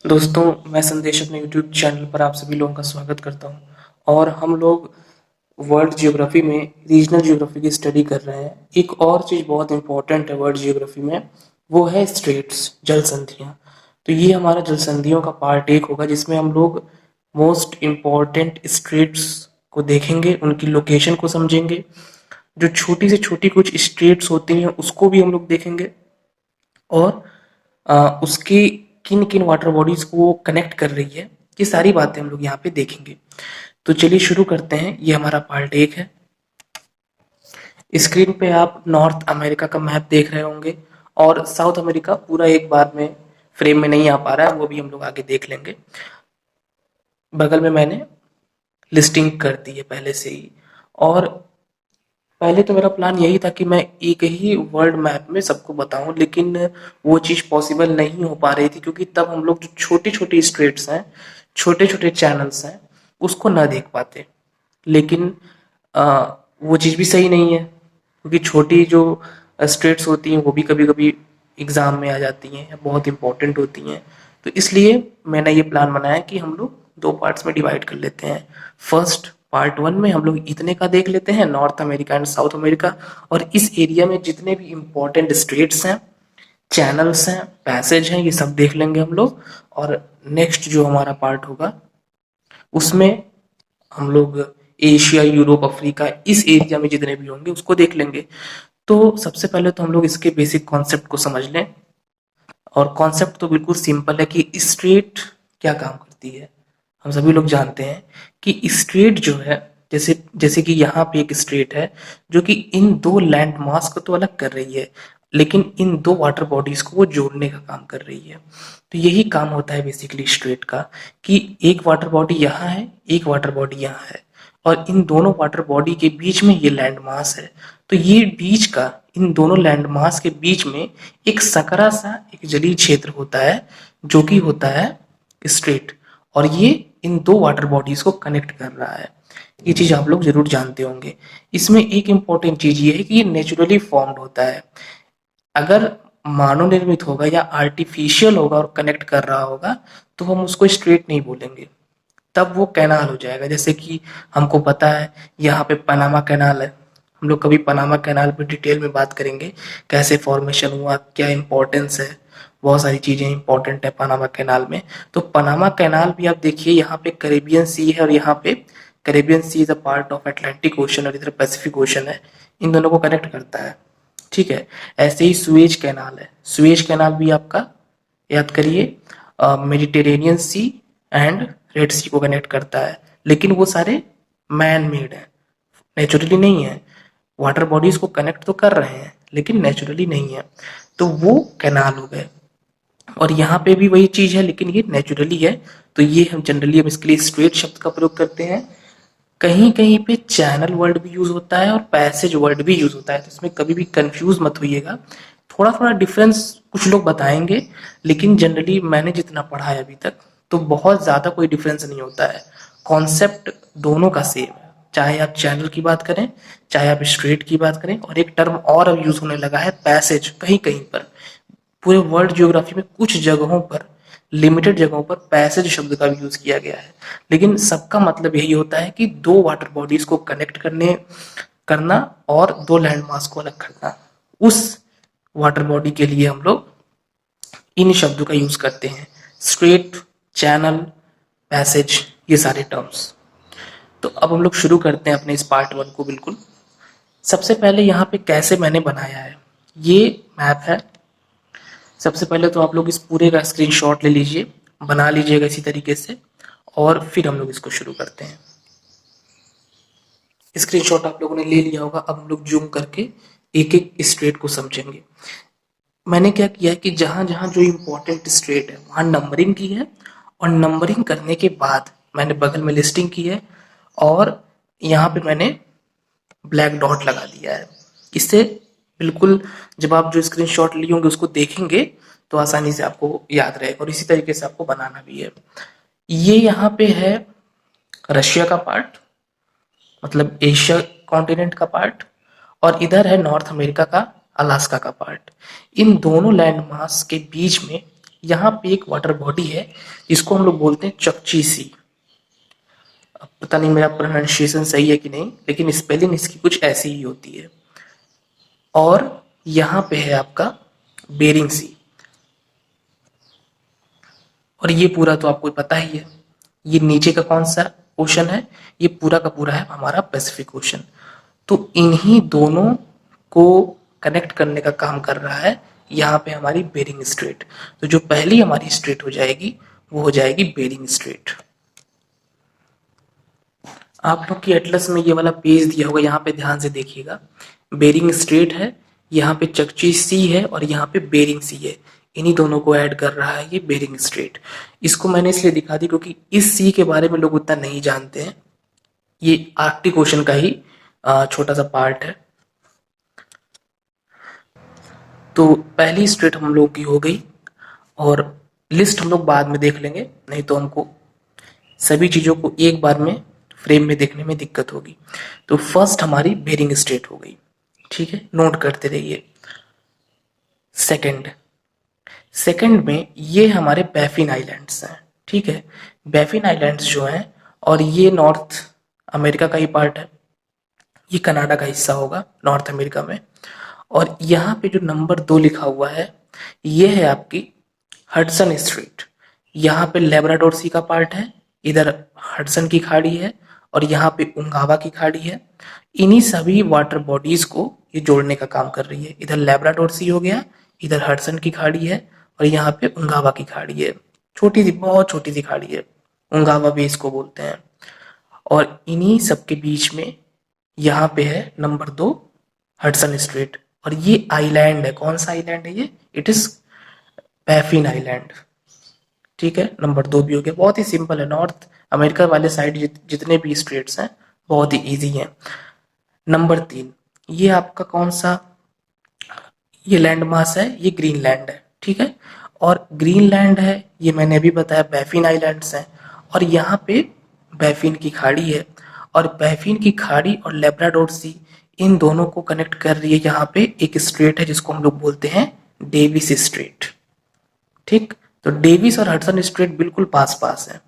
दोस्तों, मैं संदेश अपने यूट्यूब चैनल पर आप सभी लोगों का स्वागत करता हूं और हम लोग वर्ल्ड ज्योग्राफी में रीजनल ज्योग्राफी की स्टडी कर रहे हैं। एक और चीज़ बहुत इंपॉर्टेंट है वर्ल्ड ज्योग्राफी में, वो है स्ट्रेट्स, जल संधियाँ। तो ये हमारा जल संधियों का पार्ट एक होगा जिसमें हम लोग मोस्ट इम्पॉर्टेंट स्ट्रेट्स को देखेंगे, उनकी लोकेशन को समझेंगे। जो छोटी से छोटी कुछ स्ट्रेट्स होती हैं उसको भी हम लोग देखेंगे और उसकी किन किन वाटर बॉडीज को वो कनेक्ट कर रही है, ये सारी बातें हम लोग यहाँ पे देखेंगे। तो चलिए शुरू करते हैं। ये हमारा पार्ट एक है। स्क्रीन पे आप नॉर्थ अमेरिका का मैप देख रहे होंगे और साउथ अमेरिका पूरा एक बार में फ्रेम में नहीं आ पा रहा है, वो भी हम लोग आगे देख लेंगे। बगल में मैंने लिस्टिंग कर दी है पहले से ही। और पहले तो मेरा प्लान यही था कि मैं एक ही वर्ल्ड मैप में सबको बताऊं, लेकिन वो चीज़ पॉसिबल नहीं हो पा रही थी क्योंकि तब हम लोग जो छोटे छोटे स्ट्रेट्स हैं, छोटे छोटे चैनल्स हैं, उसको ना देख पाते। लेकिन वो चीज़ भी सही नहीं है क्योंकि छोटी जो स्ट्रेट्स होती हैं वो भी कभी कभी एग्ज़ाम में आ जाती हैं, बहुत इंपॉर्टेंट होती हैं। तो इसलिए मैंने ये प्लान बनाया कि हम लोग दो पार्ट्स में डिवाइड कर लेते हैं। फर्स्ट पार्ट वन में हम लोग इतने का देख लेते हैं, north America and south America, और इस एरिया में जितने भी इम्पोर्टेंट स्ट्रेट्स हैं, चैनल्स हैं, पैसेज हैं, ये सब देख लेंगे हम लोग। और नेक्स्ट जो हमारा पार्ट होगा उसमें हम लोग एशिया, यूरोप, अफ्रीका, इस एरिया में जितने भी होंगे उसको देख लेंगे। तो सबसे पहले तो हम लोग इसके बेसिक कॉन्सेप्ट को समझ लें। और कॉन्सेप्ट तो बिल्कुल सिंपल है कि स्ट्रेट क्या काम करती है। हम सभी लोग जानते हैं कि स्ट्रेट जो है, जैसे जैसे कि यहाँ पे एक स्ट्रेट है जो कि इन दो लैंड मास को तो अलग कर रही है, लेकिन इन दो वाटर बॉडीज को वो जोड़ने का काम कर रही है। तो यही काम होता है बेसिकली स्ट्रेट का, कि एक वाटर बॉडी यहाँ है, एक वाटर बॉडी यहाँ है, और इन दोनों वाटर बॉडी के बीच में ये लैंड मास है। तो ये बीच का, इन दोनों लैंड मास के बीच में एक सकरा सा एक जलीय क्षेत्र होता है जो कि होता है स्ट्रेट, और ये इन दो वाटर बॉडीज को कनेक्ट कर रहा है। ये चीज आप लोग जरूर जानते होंगे। इसमें एक इंपॉर्टेंट चीज ये है कि ये नेचुरली फॉर्म्ड होता है। अगर मानव निर्मित होगा या आर्टिफिशियल होगा और कनेक्ट कर रहा होगा तो हम उसको स्ट्रेट नहीं बोलेंगे, तब वो कैनाल हो जाएगा। जैसे कि हमको पता है यहाँ पे पनामा कैनाल है, हम लोग कभी पनामा कैनाल पे डिटेल में बात करेंगे, कैसे फॉर्मेशन हुआ, क्या इंपॉर्टेंस है, बहुत सारी चीजें इंपॉर्टेंट है पनामा कैनाल में। तो पनामा कैनाल भी आप देखिए, यहाँ पे कैरेबियन सी है और यहाँ पे Caribbean sea is a part of Atlantic ocean और इधर पैसिफिक ओशन है, इन दोनों को कनेक्ट करता है। ठीक है। ऐसे ही सुएज कैनाल है, सुएज कैनाल भी आपका याद करिए मेडिटेरेनियन सी एंड रेड सी को कनेक्ट करता है, लेकिन वो सारे मैन मेड है, नेचुरली नहीं है। वाटर बॉडीज को कनेक्ट तो कर रहे हैं लेकिन नेचुरली नहीं है, तो वो कैनाल हो गए। और यहाँ पे भी वही चीज है लेकिन ये नेचुरली है, तो ये हम जनरली हम इसके लिए स्ट्रेट शब्द का प्रयोग करते हैं। कहीं कहीं पे चैनल वर्ड भी यूज होता है और पैसेज वर्ड भी यूज होता है, तो इसमें कभी भी कंफ्यूज मत होइएगा। थोड़ा थोड़ा डिफरेंस कुछ लोग बताएंगे, लेकिन जनरली मैंने जितना पढ़ा है अभी तक तो बहुत ज्यादा कोई डिफरेंस नहीं होता है। कॉन्सेप्ट दोनों का सेम है, चाहे आप चैनल की बात करें, चाहे आप स्ट्रेट की बात करें। और एक टर्म और अब यूज होने लगा है, पैसेज। कहीं कहीं पर, पूरे वर्ल्ड ज्योग्राफी में कुछ जगहों पर, लिमिटेड जगहों पर पैसेज शब्द का भी यूज किया गया है, लेकिन सबका मतलब यही होता है कि दो वाटर बॉडीज को कनेक्ट करना और दो लैंड मास को अलग करना। उस वाटर बॉडी के लिए हम लोग इन शब्दों का यूज करते हैं, स्ट्रेट, चैनल, पैसेज, ये सारे टर्म्स। तो अब हम लोग शुरू करते हैं अपने इस पार्ट वन को। बिल्कुल सबसे पहले यहाँ पे कैसे मैंने बनाया है, ये मैप है। सबसे पहले तो आप लोग इस पूरे का स्क्रीनशॉट ले लीजिए, बना लीजिएगा इसी तरीके से, और फिर हम लोग इसको शुरू करते हैं। स्क्रीनशॉट आप लोगों ने ले लिया होगा, अब हम लोग जूम करके एक एक स्ट्रेट को समझेंगे। मैंने क्या किया है कि जहां जहां जो इम्पोर्टेंट स्ट्रेट है वहां नंबरिंग की है, और नंबरिंग करने के बाद मैंने बगल में लिस्टिंग की है, और यहाँ पे मैंने ब्लैक डॉट लगा दिया है। इससे बिल्कुल जब आप जो स्क्रीनशॉट लिए होंगे उसको देखेंगे तो आसानी से आपको याद रहेगा, और इसी तरीके से आपको बनाना भी है। ये यहाँ पे है रशिया का पार्ट, मतलब एशिया कॉन्टिनेंट का पार्ट, और इधर है नॉर्थ अमेरिका का, अलास्का का पार्ट। इन दोनों लैंड मास के बीच में यहाँ पे एक वाटर बॉडी है जिसको हम लोग बोलते हैं चकची सी। अब पता नहीं मेरा प्रोनाउंसिएशन सही है कि नहीं, लेकिन स्पेलिंग इसकी कुछ ऐसी ही होती है। और यहाँ पे है आपका बेरिंग सी, और ये पूरा तो आपको पता ही है। ये नीचे का कौन सा ओशन है, ये पूरा का पूरा है हमारा पैसिफिक ओशन। तो इन्हीं दोनों को कनेक्ट करने का काम कर रहा है यहाँ पे हमारी बेरिंग स्ट्रेट। तो जो पहली हमारी स्ट्रेट हो जाएगी वो हो जाएगी बेरिंग स्ट्रेट। आप लोग की एटलस में ये वाला पेज दिया होगा, यहाँ पे ध्यान से देखिएगा। बेरिंग स्ट्रेट है, यहाँ पे चकची सी है और यहाँ पे बेरिंग सी है। इन्हीं दोनों को ऐड कर रहा है ये बेरिंग स्ट्रेट। इसको मैंने इसलिए दिखा दी क्योंकि इस सी के बारे में लोग उतना नहीं जानते हैं। ये आर्कटिक ओशन का ही छोटा सा पार्ट है। तो पहली स्ट्रेट हम लोग की हो गई, और लिस्ट हम लोग बाद में देख लेंगे, नहीं तो हमको सभी चीज़ों को एक बार में फ्रेम में देखने में दिक्कत होगी। तो फर्स्ट हमारी बेरिंग स्ट्रेट हो गई, ठीक है, नोट करते रहिए। सेकंड में ये हमारे बैफिन आइलैंड्स हैं, ठीक है। बैफिन आइलैंड्स जो हैं, और ये नॉर्थ अमेरिका का ही पार्ट है, ये कनाडा का हिस्सा होगा नॉर्थ अमेरिका में। और यहाँ पे जो नंबर 2 लिखा हुआ है ये है आपकी हडसन स्ट्रेट। यहाँ पे लेब्राडोर सी का पार्ट है, इधर हडसन की खाड़ी है और यहाँ पे उंगावा की खाड़ी है। इन्हीं सभी वाटर बॉडीज को ये जोड़ने का काम कर रही है। इधर लेब्राडोर सी हो गया, इधर हडसन की खाड़ी है और यहाँ पे उंगावा की खाड़ी है। छोटी सी, बहुत छोटी सी खाड़ी है, उंगावा भी इसको बोलते हैं। और इन्हीं सबके बीच में यहाँ पे है नंबर 2 हडसन स्ट्रेट। और ये आइलैंड है, कौन सा आइलैंड है ये? इट इज बैफिन आइलैंड, ठीक है। नंबर 2 भी हो गया, बहुत ही सिंपल है। नॉर्थ अमेरिका वाले साइड जितने भी स्टेट्स हैं बहुत ही इजी हैं। नंबर 3 ये आपका कौन सा, ये लैंड मास है, ये ग्रीनलैंड है, ठीक है। और ग्रीनलैंड है, ये मैंने अभी बताया बैफिन आइलैंड्स हैं। और यहाँ पे बैफिन की खाड़ी है, और बैफिन की खाड़ी और लेब्राडोर सी, इन दोनों को कनेक्ट कर रही है यहाँ पे एक स्ट्रेट है जिसको हम लोग बोलते हैं डेविस स्ट्रेट, ठीक। तो डेविस और हडसन स्ट्रेट बिल्कुल पास पास है।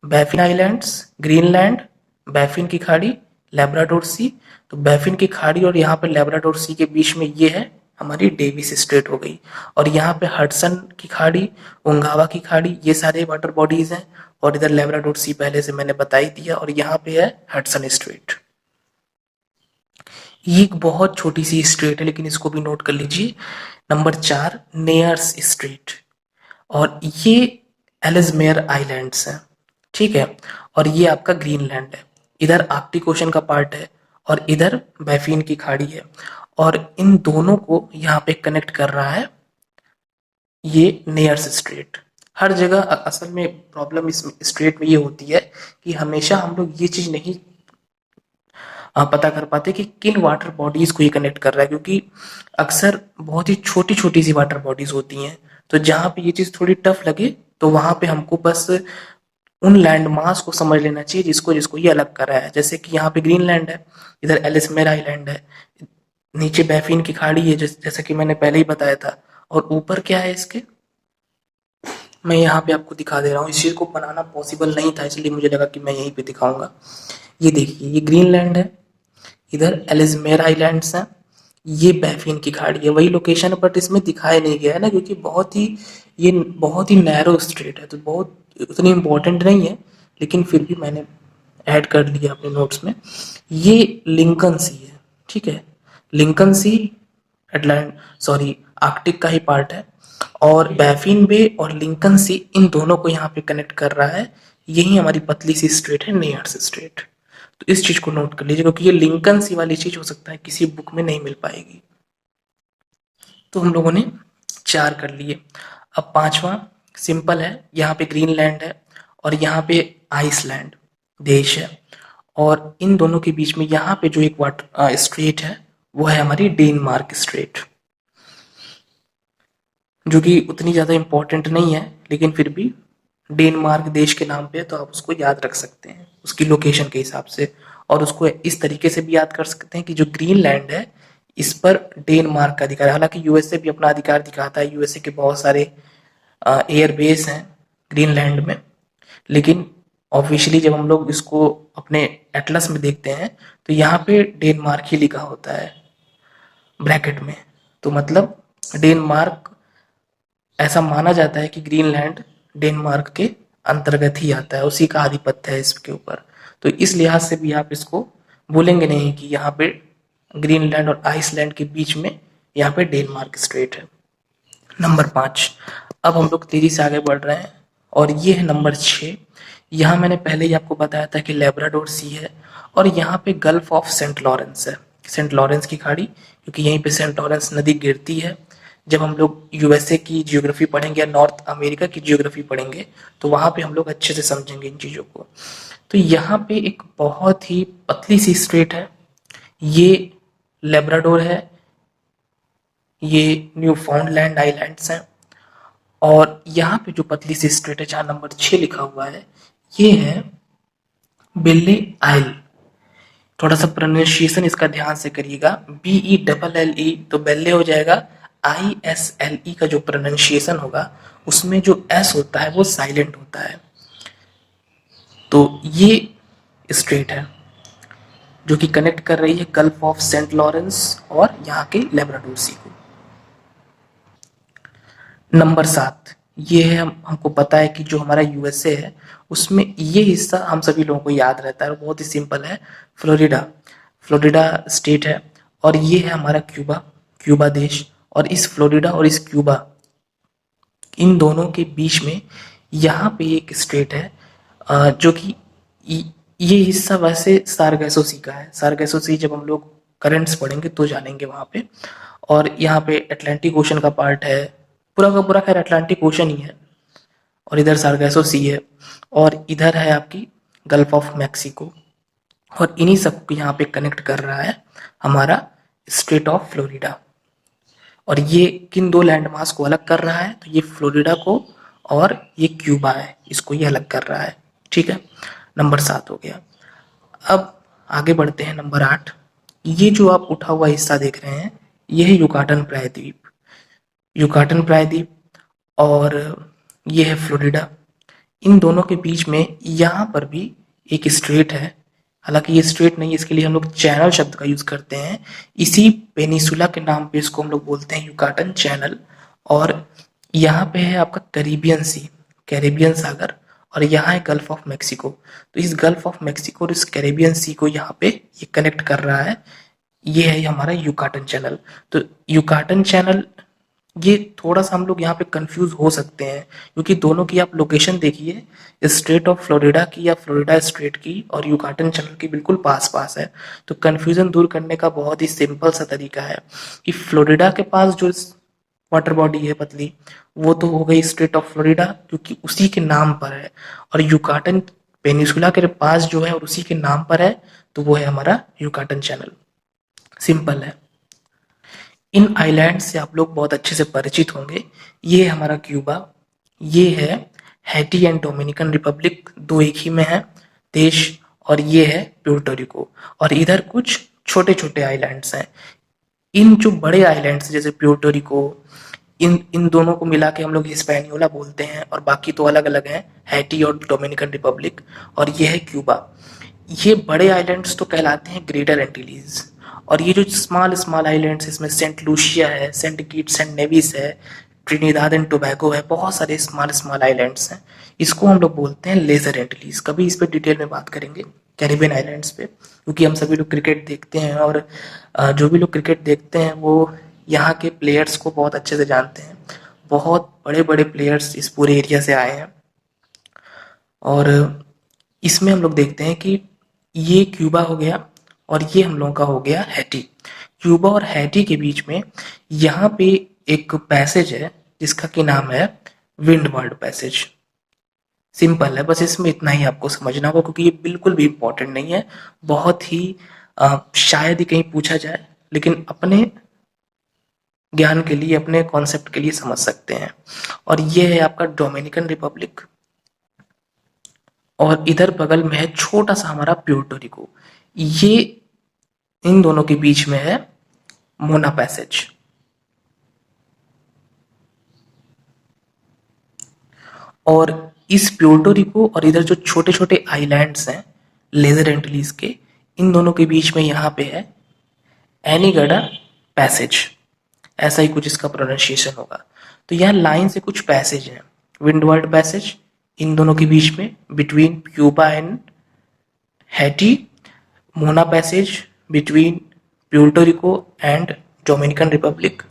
बैफिन आइलैंड्स, ग्रीनलैंड, बैफिन की खाड़ी, लेब्राडोर सी। तो बैफिन की खाड़ी और यहाँ पे लेब्राडोर सी के बीच में ये है हमारी डेविस स्ट्रेट हो गई। और यहाँ पे हडसन की खाड़ी, उंगावा की खाड़ी, ये सारे वाटर बॉडीज हैं। और इधर लेब्राडोर सी पहले से मैंने बता ही दिया, और यहाँ पे है हडसन स्ट्रेट। ये एक बहुत छोटी सी स्ट्रेट है, लेकिन इसको भी नोट कर लीजिए। नंबर 4 नेयर्स स्ट्रेट, और ये एलिसमेयर आइलैंड्स हैं, ठीक है। और ये आपका ग्रीनलैंड है, इधर आर्कटिक ओशन का पार्ट है और इधर बैफिन की खाड़ी है। और इन दोनों को यहाँ पे कनेक्ट कर रहा है ये नेयर्स स्ट्रेट। हर जगह असल में प्रॉब्लम इस स्ट्रेट में ये होती है कि हमेशा हम लोग ये चीज नहीं पता कर पाते कि किन वाटर बॉडीज को ये कनेक्ट कर रहा है, क्योंकि अक्सर बहुत ही छोटी छोटी सी वाटर बॉडीज होती हैं। तो जहाँ पे ये चीज थोड़ी टफ लगे तो वहां पे हमको बस उन लैंड मास को समझ लेना चाहिए जिसको जिसको ये अलग कर रहा है। जैसे कि यहाँ पे ग्रीनलैंड है, इधर एलिसमेर आइलैंड है, नीचे बैफिन की खाड़ी है जैसा कि मैंने पहले ही बताया था, और ऊपर क्या है इसके, मैं यहाँ पे आपको दिखा दे रहा हूँ। इस चीज को बनाना पॉसिबल नहीं था, इसलिए मुझे लगा कि मैं यहीं पे दिखाऊंगा। ये देखिए, ये ग्रीनलैंड है, इधर एलिसमेर आइलैंड्स हैं, ये बैफिन की खाड़ी है। वही लोकेशन है बट इसमें दिखाया नहीं गया है ना, क्योंकि ये बहुत ही नैरो स्ट्रेट है, तो बहुत उतनी इम्पोर्टेंट नहीं है, लेकिन फिर भी मैंने ऐड कर लिया अपने नोट्स में। ये लिंकन सी है, ठीक है। लिंकन सी आर्कटिक का ही पार्ट है, और बैफिन बे और लिंकन सी, इन दोनों को यहाँ पे कनेक्ट कर रहा है। यही हमारी पतली सी स्ट्रेट है, नेयर्स स्ट्रेट। तो इस चीज को नोट कर लीजिए, क्योंकि ये लिंकन सी वाली चीज हो सकता है किसी बुक में नहीं मिल पाएगी। तो हम लोगों ने 4 कर लिए। अब 5वां सिंपल है, यहाँ पे ग्रीनलैंड है और यहाँ पे आइसलैंड देश है, और इन दोनों के बीच में यहाँ पे जो एक वाटर स्ट्रेट है वो है हमारी डेनमार्क स्ट्रेट, जो कि उतनी ज्यादा इंपॉर्टेंट नहीं है, लेकिन फिर भी डेनमार्क देश के नाम पे है तो आप उसको याद रख सकते हैं उसकी लोकेशन के हिसाब से। और उसको इस तरीके से भी याद कर सकते हैं कि जो ग्रीनलैंड है इस पर डेनमार्क का अधिकार है। हालांकि यूएसए भी अपना अधिकार दिखाता है, यूएसए के बहुत सारे एयर बेस हैं ग्रीनलैंड में, लेकिन ऑफिशियली जब हम लोग इसको अपने एटलस में देखते हैं तो यहाँ पे डेनमार्क ही लिखा होता है ब्रैकेट में। तो मतलब डेनमार्क, ऐसा माना जाता है कि ग्रीनलैंड डेनमार्क के अंतर्गत ही आता है, उसी का आधिपत्य है इसके ऊपर। तो इस लिहाज से भी आप इसको बोलेंगे नहीं कि यहाँ पे ग्रीनलैंड और आइसलैंड के बीच में यहाँ पे डेनमार्क स्ट्रेट है। नंबर 5, अब हम लोग तेजी से आगे बढ़ रहे हैं और ये है नंबर 6। यहाँ मैंने पहले ही आपको बताया था कि लेब्राडोर सी है और यहाँ पे गल्फ ऑफ सेंट लॉरेंस है, सेंट लॉरेंस की खाड़ी, क्योंकि यहीं पे सेंट लॉरेंस नदी गिरती है। जब हम लोग यूएसए की जियोग्राफी पढ़ेंगे या नॉर्थ अमेरिका की जियोग्राफी पढ़ेंगे तो वहाँ पे हम लोग अच्छे से समझेंगे इन चीज़ों को। तो यहाँ पे एक बहुत ही पतली सी स्ट्रेट है, ये लेब्राडोर है, ये न्यू फाउंडलैंड आइलैंड्स हैं, और यहाँ पे जो पतली सी स्ट्रेट है जहाँ नंबर 6 लिखा हुआ है ये है बेल्ले आइल। थोड़ा सा प्रोनाउंसिएशन इसका ध्यान से करिएगा, BELLE तो बेल्ले हो जाएगा, ISLE का जो प्रोनाउंसिएशन होगा उसमें जो S होता है वो साइलेंट होता है। तो ये स्ट्रेट है जो कि कनेक्ट कर रही है गल्फ ऑफ सेंट लॉरेंस और यहाँ के लेब्राडोर सी को। नंबर 7, ये है, हमको पता है कि जो हमारा यूएसए है उसमें ये हिस्सा हम सभी लोगों को याद रहता है और बहुत ही सिंपल है, फ्लोरिडा, फ्लोरिडा स्टेट है। और ये है हमारा क्यूबा, क्यूबा देश। और इस फ्लोरिडा और इस क्यूबा, इन दोनों के बीच में यहाँ पे एक स्टेट है जो कि ये हिस्सा वैसे सारगैसो सी का है। सारगैसो सी जब हम लोग करंट्स पढ़ेंगे तो जानेंगे वहाँ पे। और यहाँ पे अटलांटिक ओशन का पार्ट है, पूरा का पूरा खैर अटलांटिक ओशन ही है। और इधर सारगैसो सी है और इधर है आपकी गल्फ ऑफ मैक्सिको। और इन्हीं सबको यहाँ पे कनेक्ट कर रहा है हमारा स्टेट ऑफ फ्लोरिडा। और ये किन दो लैंडमास को अलग कर रहा है, तो ये फ्लोरिडा को और ये क्यूबा है, इसको ये अलग कर रहा है। ठीक है, नंबर 7 हो गया। अब आगे बढ़ते हैं नंबर 8। ये जो आप उठा हुआ हिस्सा देख रहे हैं ये है युकाटन प्रायद्वीप, युकाटन प्रायद्वीप, और ये है फ्लोरिडा। इन दोनों के बीच में यहाँ पर भी एक स्ट्रेट है, हालांकि ये स्ट्रेट नहीं, इसके लिए हम लोग चैनल शब्द का यूज करते हैं। इसी पेनिसुला के नाम पे इसको हम लोग बोलते हैं युकाटन चैनल। और यहाँ पे है आपका कैरिबियन सी, कैरिबियन सागर, और यहाँ है गल्फ ऑफ मैक्सिको। तो इस गल्फ ऑफ मैक्सिको और इस कैरिबियन सी को यहाँ पे ये कनेक्ट कर रहा है, ये है हमारा युकाटन चैनल। तो युकाटन चैनल, ये थोड़ा सा हम लोग यहाँ पे कंफ्यूज हो सकते हैं क्योंकि दोनों की आप लोकेशन देखिए, स्टेट ऑफ फ्लोरिडा की या फ्लोरिडा स्टेट की और युकाटन चैनल की बिल्कुल पास पास है। तो कंफ्यूजन दूर करने का बहुत ही सिंपल सा तरीका है कि फ्लोरिडा के पास जो वाटर बॉडी है पतली, वो तो हो गई स्टेट ऑफ फ्लोरिडा क्योंकि उसी के नाम पर है, और युकाटन पेनिसुला के पास जो है और उसी के नाम पर है, तो वो है हमारा युकाटन चैनल। सिंपल है। इन आइलैंड से आप लोग बहुत अच्छे से परिचित होंगे। ये है हमारा क्यूबा, ये है हैटी एंड डोमिनिकन रिपब्लिक, दो एक ही में है देश, और ये है प्यूर्टो रिको। और इधर कुछ छोटे छोटे आइलैंड्स हैं। इन जो बड़े आइलैंड्स जैसे प्यूर्टो रिको, इन दोनों को मिला के हम लोग हिस्पैनियोला बोलते हैं, और बाकी तो अलग अलग हैं, हैटी और डोमिनिकन रिपब्लिक, और ये है क्यूबा। ये बड़े आइलैंड्स तो कहलाते हैं ग्रेटर एंटीलीज, और ये जो स्मॉल स्मॉल आइलैंड्स, इसमें सेंट लूसिया है, सेंट किट्स एंड नेविस है, ट्रिनिदाद एंड टोबैगो है, बहुत सारे स्मॉल स्मॉल आइलैंड्स हैं। इसको हम लोग बोलते हैं लेजर एंटीलीज। कभी इस पे डिटेल में बात करेंगे कैरिबियन आइलैंड्स पे, क्योंकि हम सभी लोग क्रिकेट देखते हैं, और जो भी लोग क्रिकेट देखते हैं वो यहाँ के प्लेयर्स को बहुत अच्छे से जानते हैं। बहुत बड़े बड़े प्लेयर्स इस पूरे एरिया से आए हैं। और इसमें हम लोग देखते हैं कि ये क्यूबा हो गया और ये हम लोगों का हो गया हैटी। क्यूबा और हैटी के बीच में यहाँ पे एक पैसेज है जिसका कि नाम है विंडवर्ड पैसेज। सिंपल है, बस इसमें इतना ही आपको समझना होगा क्योंकि ये बिल्कुल भी इंपॉर्टेंट नहीं है, बहुत ही शायद ही कहीं पूछा जाए, लेकिन अपने ज्ञान के लिए, अपने कॉन्सेप्ट के लिए समझ सकते हैं। और ये है आपका डोमिनिकन रिपब्लिक, और इधर बगल में है छोटा सा हमारा प्यूर्टो रिको। ये इन दोनों के बीच में है मोना पैसेज। और इस प्यूर्टो रिको और इधर जो छोटे छोटे आइलैंड्स हैं लेजर एंटिलीज के, इन दोनों के बीच में यहाँ पे है एनीगडा पैसेज, ऐसा ही कुछ इसका प्रोनाउंसिएशन होगा। तो यहाँ लाइन से कुछ पैसेज हैं, विंडवर्ड पैसेज इन दोनों के बीच में between Cuba and Hattie, Mona passage between Puerto Rico and Dominican Republic,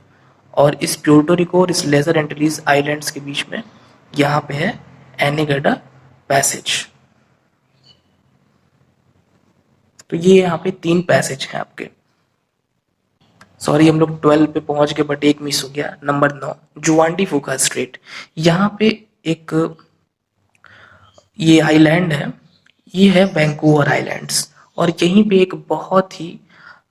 और इस प्यूर्टो रिको और इस लेजर एंटिलीज आइलैंड्स के बीच में यहाँ पे है एनीगडा पैसेज। तो ये यहाँ पे 3 पैसेज हैं आपके। सॉरी, हम लोग 12 पे पहुंच गए बट एक मिस हो गया, नंबर 9 जुआन डी फूका स्ट्रेट। यहाँ पे एक ये आइलैंड है, ये है वैंकूवर आइलैंड्स, और यहीं पे एक बहुत ही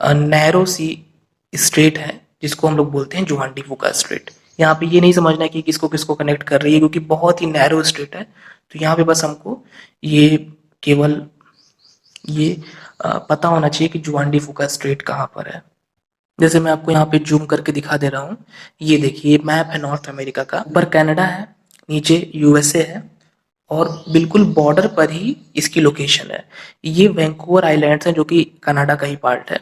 नैरो सी स्ट्रेट है जिसको हम लोग बोलते हैं जुआन डी फूका स्ट्रेट। यहाँ पे ये नहीं समझना कि किसको किसको कनेक्ट कर रही है क्योंकि बहुत ही नैरो स्ट्रेट है। तो यहाँ पे बस हमको ये केवल ये पता होना चाहिए कि जुआन डी फूका स्ट्रेट कहाँ पर है। जैसे मैं आपको यहाँ पे जूम करके दिखा दे रहा हूँ, ये देखिए मैप है नॉर्थ अमेरिका का, ऊपर कनाडा है, नीचे यूएसए है, और बिल्कुल बॉर्डर पर ही इसकी लोकेशन है। ये वैंकूवर आइलैंड्स हैं जो कि कनाडा का ही पार्ट है,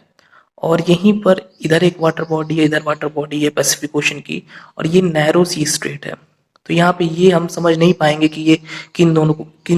और यहीं पर इधर एक वाटर बॉडी है, इधर वाटर बॉडी है पैसिफिक ओशन की, और ये नैरो सी स्ट्रेट है। तो यहाँ पे ये हम समझ नहीं पाएंगे कि ये किन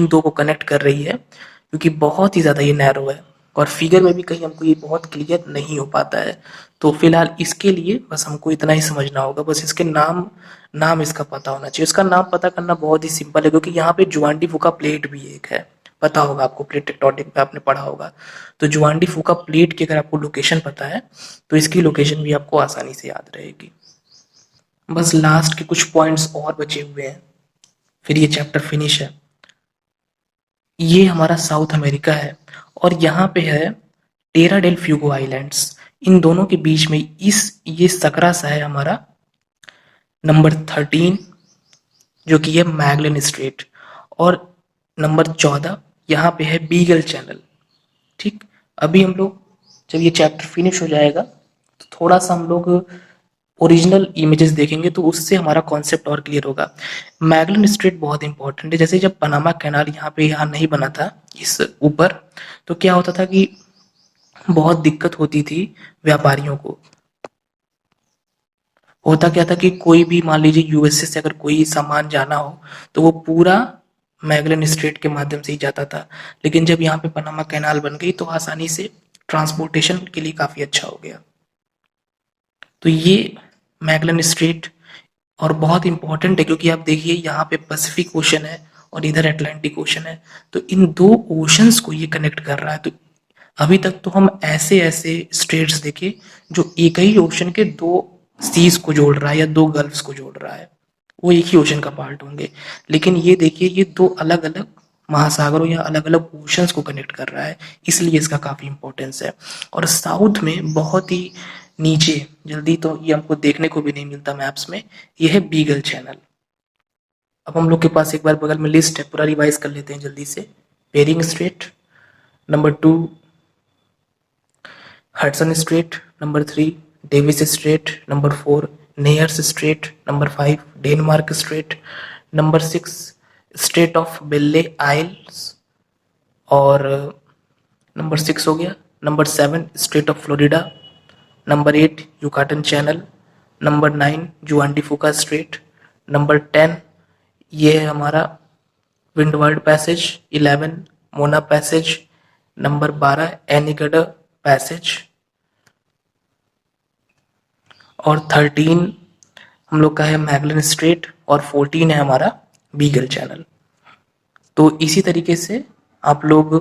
दो को कनेक्ट कर रही है क्योंकि बहुत ही ज़्यादा ये नैरो है, और फिगर में भी कहीं हमको ये बहुत क्लियर नहीं हो पाता है। तो फिलहाल इसके लिए बस हमको इतना ही समझना होगा, बस इसके नाम इसका पता होना चाहिए। इसका नाम पता करना बहुत ही सिंपल है क्योंकि यहाँ पे जुआन डी फूका प्लेट भी एक है, पता होगा आपको, प्लेट टेक्टोनिक पे आपने पढ़ा होगा। तो जुआन डी फूका प्लेट की अगर आपको लोकेशन पता है तो इसकी लोकेशन भी आपको आसानी से याद रहेगी। बस लास्ट के कुछ पॉइंट्स और बचे हुए हैं, फिर ये चैप्टर फिनिश है। ये हमारा साउथ अमेरिका है और यहाँ पे है टेरा डेल फ्यूगो आइलैंड्स। इन दोनों के बीच में ये सकरा सा है हमारा नंबर 13 जो कि है मैगलन स्ट्रेट, और नंबर 14 यहाँ पे है बीगल चैनल। ठीक, अभी हम लोग जब ये चैप्टर फिनिश हो जाएगा तो थोड़ा सा हम लोग ओरिजिनल इमेजेस देखेंगे तो उससे हमारा कॉन्सेप्ट और क्लियर होगा। मैगलन स्ट्रेट बहुत इंपॉर्टेंट है। जैसे जब पनामा कैनाल यहाँ नहीं बना था इस ऊपर, तो क्या होता था कि बहुत दिक्कत होती थी व्यापारियों को। होता क्या था कि कोई भी मान लीजिए यूएसए से अगर कोई सामान जाना हो तो वो पूरा मैगलन स्ट्रेट के माध्यम से ही जाता था, लेकिन जब यहाँ पे पनामा कैनाल बन गई तो आसानी से ट्रांसपोर्टेशन के लिए काफी अच्छा हो गया। तो ये मैगलन स्ट्रेट और बहुत इंपॉर्टेंट है क्योंकि आप देखिए यहाँ पे पैसिफिक ओशन है और इधर अटलांटिक ओशन है, तो इन दो ओशंस को ये कनेक्ट कर रहा है। तो अभी तक तो हम ऐसे स्टेट्स देखे जो एक ही ओशन के 2 सीज को जोड़ रहा है या 2 गल्फ्स को जोड़ रहा है, वो एक ही ओशन का पार्ट होंगे। लेकिन ये देखिए ये 2 अलग अलग महासागरों या अलग अलग ओशंस को कनेक्ट कर रहा है, इसलिए इसका काफी इंपॉर्टेंस है। और साउथ में बहुत ही नीचे, जल्दी तो ये हमको देखने को भी नहीं मिलता मैप्स में, ये है बीगल चैनल। अब हम लोग के पास एक बार बगल में लिस्ट है, पूरा रिवाइज कर लेते हैं जल्दी से। Bering strait, number 2 Hudson strait, number 3 Davis strait, number 4 Nares strait, number 5 Denmark strait, number 6 strait of Belle Isles, और नंबर 6 हो गया। Number 7 strait of Florida, number 8 Yucatan channel, number 9 Juan D फूका straight, number 10 ये है हमारा Windward Passage, 11 Mona Passage, number 12 Anegada Passage, और 13 हम लोग का है मैगलन स्ट्रेट, और 14 है हमारा बीगल चैनल। तो इसी तरीके से आप लोग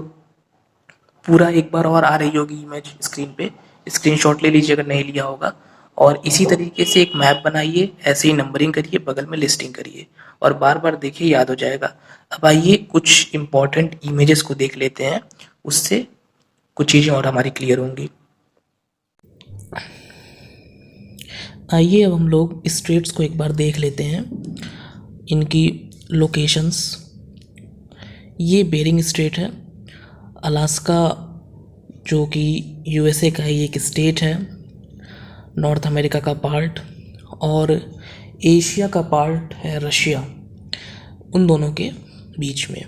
पूरा एक बार और आ रही होगी इमेज स्क्रीन पे, स्क्रीनशॉट ले लीजिए अगर नहीं लिया होगा, और इसी तरीके से एक मैप बनाइए, ऐसे ही नंबरिंग करिए, बगल में लिस्टिंग करिए और बार बार देखिए, याद हो जाएगा। अब आइए कुछ इंपॉर्टेंट इमेजेस को देख लेते हैं, उससे कुछ चीज़ें और हमारी क्लियर होंगी। आइए अब हम लोग स्ट्रेट्स को एक बार देख लेते हैं, इनकी लोकेशंस। ये बेरिंग स्ट्रेट है, अलास्का जो कि यूएसए का ही एक स्टेट है, नॉर्थ अमेरिका का पार्ट, और एशिया का पार्ट है रशिया। उन दोनों के बीच में।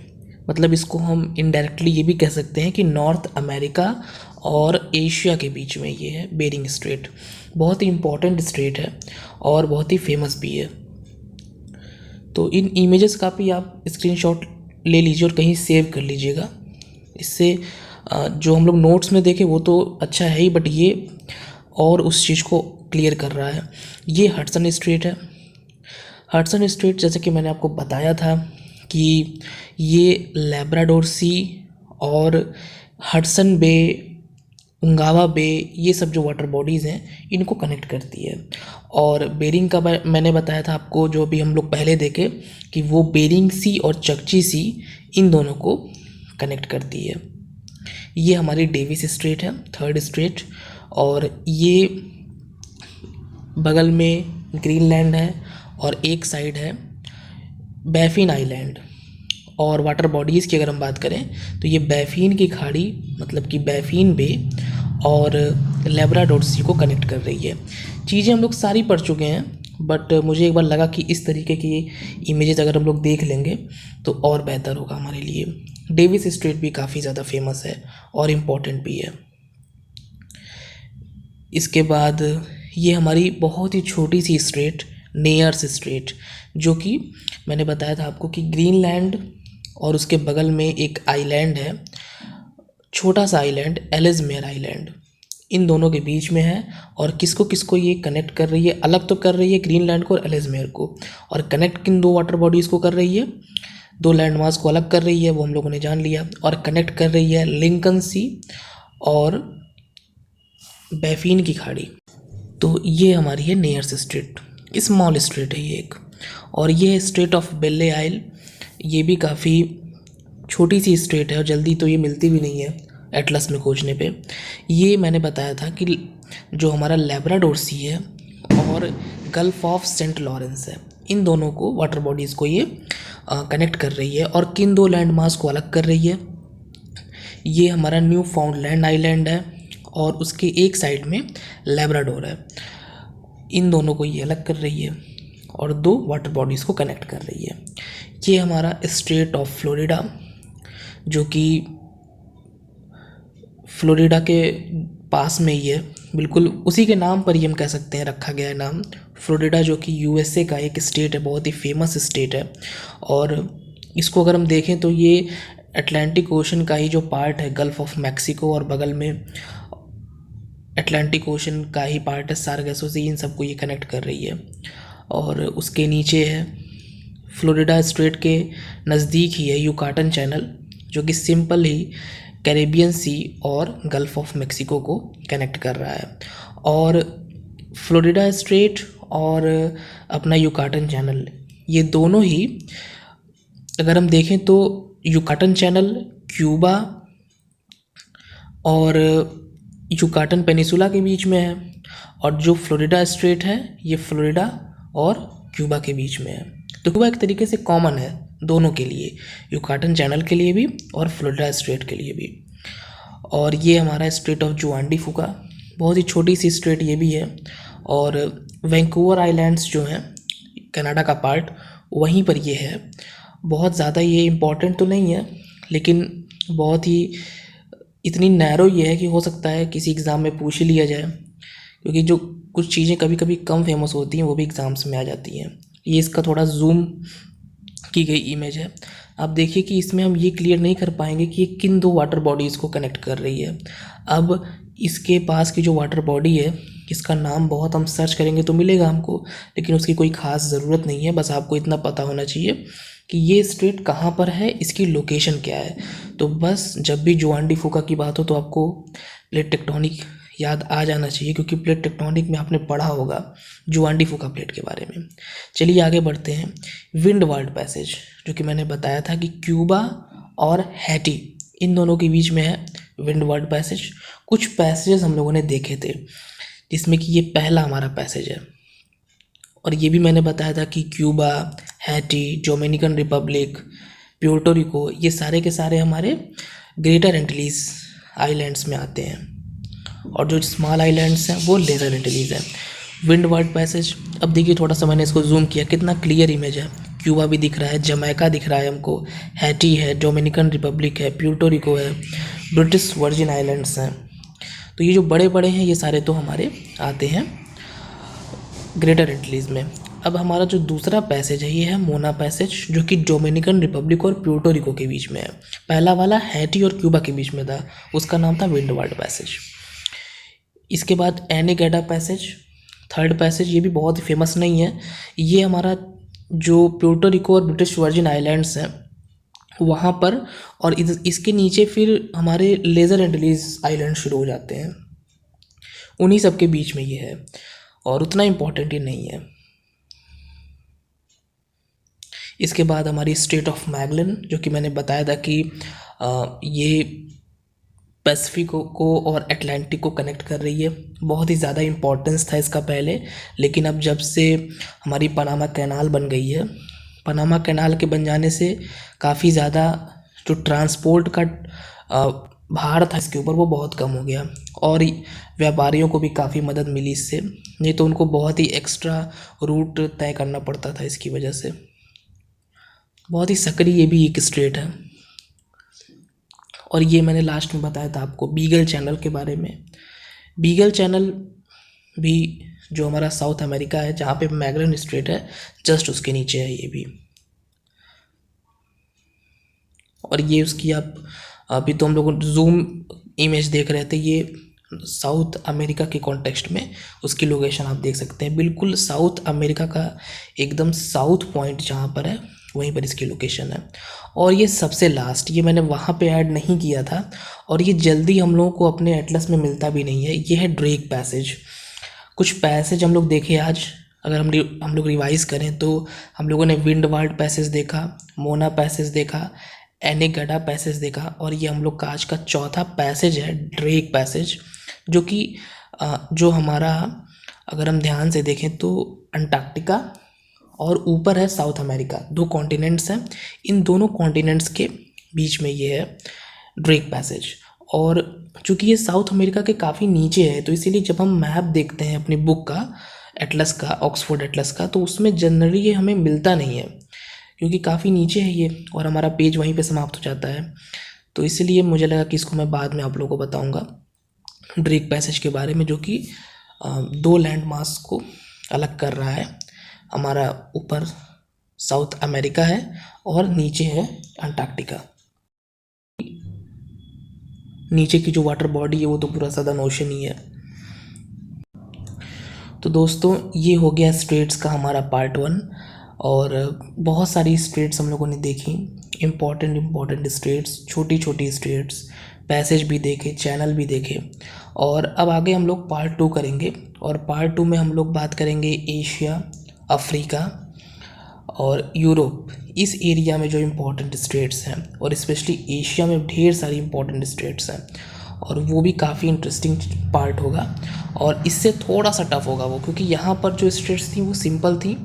मतलब इसको हम इनडायरेक्टली ये भी कह सकते हैं कि नॉर्थ अमेरिका और एशिया के बीच में ये है बेरिंग स्ट्रेट। बहुत ही इम्पोर्टेंट स्ट्रेट है और बहुत ही फेमस भी है। तो इन इमेजेस का भी आप स्क्रीनशॉट ले लीजिए और कहीं सेव कर लीजिएगा। इससे जो हम लोग नोट्स में देखें वो तो अच्छा है ही, बट ये और उस चीज़ को क्लियर कर रहा है। ये हडसन स्ट्रेट है। हडसन स्ट्रेट जैसे कि मैंने आपको बताया था कि ये लैब्राडोर सी और हडसन बे, उंगावा बे, ये सब जो वाटर बॉडीज़ हैं इनको कनेक्ट करती है। और बेरिंग का मैंने बताया था आपको, जो भी हम लोग पहले देखे, कि वो बेरिंग सी और चकची सी इन दोनों को कनेक्ट करती है। ये हमारी डेविस स्ट्रेट है, थर्ड स्ट्रेट। और ये बगल में ग्रीनलैंड है और एक साइड है बैफिन आइलैंड। और वाटर बॉडीज़ की अगर हम बात करें तो ये बैफिन की खाड़ी, मतलब कि बैफिन बे और लैब्राडोर सी को कनेक्ट कर रही है। चीज़ें हम लोग सारी पढ़ चुके हैं, बट मुझे एक बार लगा कि इस तरीके की इमेजेस अगर हम लोग देख लेंगे तो और बेहतर होगा हमारे लिए। डेविस स्ट्रेट भी काफ़ी ज़्यादा फेमस है और इम्पॉर्टेंट भी है। इसके बाद ये हमारी बहुत ही छोटी सी स्ट्रेट, नेयर्स स्ट्रेट, जो कि मैंने बताया था आपको कि ग्रीनलैंड और उसके बगल में एक आइलैंड है, छोटा सा आइलैंड, एलिसमेयर आइलैंड, इन दोनों के बीच में है। और किसको किसको ये कनेक्ट कर रही है, अलग तो कर रही है ग्रीनलैंड को और एलिसमेयर को, और कनेक्ट किन दो वाटर बॉडीज़ को कर रही है, दो लैंड मास को अलग कर रही है, वो हम लोगों ने जान लिया। और कनेक्ट कर रही है लिंकन सी और बैफिन की खाड़ी। तो ये हमारी है नेयर्स स्ट्रेट, स्मॉल स्ट्रेट है ये एक। और ये स्ट्रेट ऑफ बेले आइल, ये भी काफ़ी छोटी सी स्ट्रेट है और जल्दी तो ये मिलती भी नहीं है एटलस में खोजने पे। ये मैंने बताया था कि जो हमारा लैब्राडोर सी है और गल्फ ऑफ सेंट लॉरेंस है, इन दोनों को, वाटर बॉडीज़ को ये कनेक्ट कर रही है। और किन दो लैंड मास को अलग कर रही है, ये हमारा न्यू फाउंडलैंड आइलैंड है और उसके एक साइड में लैब्राडोर है। इन दोनों को ये अलग कर रही है और दो वाटर बॉडीज़ को कनेक्ट कर रही है। ये हमारा स्टेट ऑफ फ्लोरिडा, जो कि फ्लोरिडा के पास में ही है, बिल्कुल उसी के नाम पर ही हम कह सकते हैं रखा गया है नाम फ्लोरिडा, जो कि यूएसए का एक स्टेट है, बहुत ही फेमस स्टेट है। और इसको अगर हम देखें तो ये अटलांटिक ओशन का ही जो पार्ट है, गल्फ ऑफ मैक्सिको, और बगल में अटलांटिक ओशन का ही पार्ट है सारगेसो से, इन सबको ये कनेक्ट कर रही है। और उसके नीचे है फ्लोरिडा स्ट्रेट के नज़दीक ही है युकाटन चैनल, जो कि सिंपल ही कैरेबियन सी और गल्फ ऑफ मैक्सिको को कनेक्ट कर रहा है। और फ्लोरिडा स्ट्रेट और अपना युकाटन चैनल, ये दोनों ही अगर हम देखें तो युकाटन चैनल क्यूबा और युकाटन पेनिसुला के बीच में है, और जो फ्लोरिडा स्ट्रेट है ये फ्लोरिडा और क्यूबा के बीच में है। तो क्यूबा एक तरीके से कॉमन है दोनों के लिए, युकाटन चैनल के लिए भी और फ्लोरिडा स्ट्रेट के लिए भी। और ये हमारा स्ट्रेट ऑफ जुआन डी फुका, बहुत ही छोटी सी स्ट्रेट ये भी है। और वैंकूवर आइलैंड्स जो हैं कनाडा का पार्ट, वहीं पर ये है। बहुत ज़्यादा ये इम्पॉर्टेंट तो नहीं है, लेकिन बहुत ही इतनी नैरो ये है कि हो सकता है किसी एग्ज़ाम में पूछ ही लिया जाए, क्योंकि जो कुछ चीज़ें कभी कभी कम फेमस होती हैं वो भी एग्ज़ाम्स में आ जाती हैं। ये इसका थोड़ा जूम की गई इमेज है। आप देखिए कि इसमें हम ये क्लियर नहीं कर पाएंगे कि ये किन दो वाटर बॉडीज़ को कनेक्ट कर रही है। अब इसके पास की जो वाटर बॉडी है, इसका नाम बहुत हम सर्च करेंगे तो मिलेगा हमको, लेकिन उसकी कोई ख़ास ज़रूरत नहीं है। बस आपको इतना पता होना चाहिए कि ये स्ट्रेट कहाँ पर है, इसकी लोकेशन क्या है। तो बस जब भी जुआन डी फुका की बात हो तो आपको प्लेट टेक्टोनिक याद आ जाना चाहिए, क्योंकि प्लेट टेक्टोनिक में आपने पढ़ा होगा जुआन डी फुका प्लेट के बारे में। चलिए आगे बढ़ते हैं। विंड वार्ड पैसेज, जो कि मैंने बताया था कि क्यूबा और हैटी, इन दोनों के बीच में है विंड वार्ड पैसेज। कुछ पैसेजेस हम लोगों ने देखे थे, जिसमें कि ये पहला हमारा पैसेज है। और ये भी मैंने बताया था कि Cuba, Hattie, Dominican Republic, Puerto Rico, ये सारे के सारे हमारे ग्रेटर एंटिलीज आइलैंड्स में आते हैं, और जो स्मॉल आइलैंड्स हैं वो लेसर एंटिलीज हैं। विंड वार्ड पैसेज, अब देखिए थोड़ा सा मैंने इसको जूम किया, कितना क्लियर इमेज है। क्यूबा भी दिख रहा है, जमैका दिख रहा है हमको, हैटी है, डोमिनिकन रिपब्लिक है, प्यूर्टो रिको है, ब्रिटिश वर्जिन आइलैंड्स हैं। तो ये जो बड़े बड़े हैं ये सारे तो हमारे आते हैं ग्रेटर एंटीज में। अब हमारा जो दूसरा पैसेज है ये है मोना पैसेज, जो कि डोमिनिकन रिपब्लिक और प्यूर्टो रिको के बीच में है। पहला वाला हैटी और क्यूबा के बीच में था, उसका नाम था विंडवार्ड पैसेज। इसके बाद एनीगेडा पैसेज, थर्ड पैसेज, ये भी बहुत फेमस नहीं है। ये हमारा जो प्यूर्टो रिको और ब्रिटिश वर्जिन आइलैंड्स हैं वहाँ पर, और इसके नीचे फिर हमारे लेज़र एंटीज आइलैंड शुरू हो जाते हैं, उन्हीं सब के बीच में ये है और उतना इम्पोर्टेंट ही नहीं है। इसके बाद हमारी स्ट्रेट ऑफ मैगलन, जो कि मैंने बताया था कि ये पैसिफिक को और अटलांटिक को कनेक्ट कर रही है। बहुत ही ज़्यादा इम्पोर्टेंस था इसका पहले, लेकिन अब जब से हमारी पनामा कैनाल बन गई है, पनामा कैनाल के बन जाने से काफ़ी ज़्यादा जो ट्रांसपोर्ट का भार था इसके ऊपर वो बहुत कम हो गया और व्यापारियों को भी काफ़ी मदद मिली इससे, नहीं तो उनको बहुत ही एक्स्ट्रा रूट तय करना पड़ता था इसकी वजह से। बहुत ही सक्रिय ये भी एक स्ट्रेट है। और ये मैंने लास्ट में बताया था आपको बीगल चैनल के बारे में। बीगल चैनल भी जो हमारा साउथ अमेरिका है, जहाँ पे मैगलन स्ट्रेट है, जस्ट उसके नीचे है ये भी। और ये उसकी आप अभी तो हम लोग जूम इमेज देख रहे थे, ये साउथ अमेरिका के कॉन्टेक्स्ट में उसकी लोकेशन आप देख सकते हैं। बिल्कुल साउथ अमेरिका का एकदम साउथ पॉइंट जहाँ पर है वहीं पर इसकी लोकेशन है। और ये सबसे लास्ट, ये मैंने वहाँ पे ऐड नहीं किया था और ये जल्दी हम लोगों को अपने एटलस में मिलता भी नहीं है, ये है ड्रेक पैसेज। कुछ पैसेज हम लोग देखे आज, अगर हम लोग रिवाइज करें तो हम लोगों ने विंडवार्ड पैसेज देखा, मोना पैसेज देखा, एनीगेडा पैसेज देखा, और ये हम लोग का आज का चौथा पैसेज है ड्रेक पैसेज, जो कि जो हमारा अगर हम ध्यान से देखें तो अंटार्कटिका और ऊपर है साउथ अमेरिका, दो कॉन्टिनेंट्स हैं, इन दोनों कॉन्टिनेंट्स के बीच में ये है ड्रेक पैसेज। और चूँकि ये साउथ अमेरिका के काफ़ी नीचे है तो इसीलिए जब हम मैप देखते हैं अपनी बुक का, एटलस का, ऑक्सफोर्ड एटलस का, तो उसमें जनरली ये हमें मिलता नहीं है क्योंकि काफ़ी नीचे है ये और हमारा पेज वहीं पे समाप्त हो जाता है। तो इसलिए मुझे लगा कि इसको मैं बाद में आप लोगों को बताऊँगा ड्रेक पैसेज के बारे में, जो कि दो लैंड मास को अलग कर रहा है। हमारा ऊपर साउथ अमेरिका है और नीचे है अंटार्कटिका। नीचे की जो वाटर बॉडी है वो तो पूरा सदर्न ओशन ही है। तो दोस्तों ये हो गया स्ट्रेट्स का हमारा पार्ट 1 और बहुत सारी स्ट्रेट्स हम लोगों ने देखी, इम्पॉर्टेंट स्ट्रेट्स, छोटी छोटी स्ट्रेट्स, पैसेज भी देखे, चैनल भी देखे। और अब आगे हम लोग पार्ट 2 करेंगे और पार्ट 2 में हम लोग बात करेंगे एशिया, अफ्रीका और यूरोप, इस एरिया में जो इम्पोर्टेंट स्टेट्स हैं, और स्पेशली एशिया में ढेर सारी इम्पोर्टेंट स्टेट्स हैं और वो भी काफ़ी इंटरेस्टिंग पार्ट होगा। और इससे थोड़ा सा टफ होगा वो, क्योंकि यहाँ पर जो स्टेट्स थी वो सिंपल थी,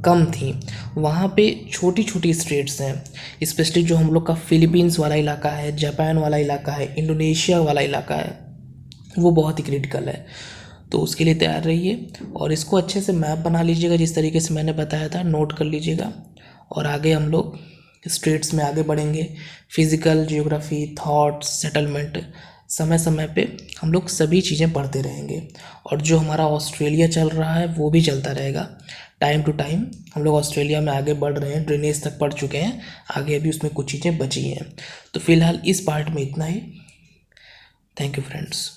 कम थी, वहाँ पे छोटी छोटी स्टेट्स हैं, स्पेशली जो हम लोग का फिलीपींस वाला इलाका है, जापान वाला इलाका है, इंडोनेशिया वाला इलाका है, वो बहुत ही क्रिटिकल है। तो उसके लिए तैयार रहिए और इसको अच्छे से मैप बना लीजिएगा जिस तरीके से मैंने बताया था, नोट कर लीजिएगा। और आगे हम लोग स्टेट्स में आगे बढ़ेंगे, फिज़िकल, जियोग्राफी, थॉट्स, सेटलमेंट, समय समय पे हम लोग सभी चीज़ें पढ़ते रहेंगे। और जो हमारा ऑस्ट्रेलिया चल रहा है वो भी चलता रहेगा, टाइम टू टाइम हम लोग ऑस्ट्रेलिया में आगे बढ़ रहे हैं, ड्रेनेज तक पढ़ चुके हैं, आगे अभी उसमें कुछ चीज़ें बची हैं। तो फिलहाल इस पार्ट में इतना ही। Thank you friends.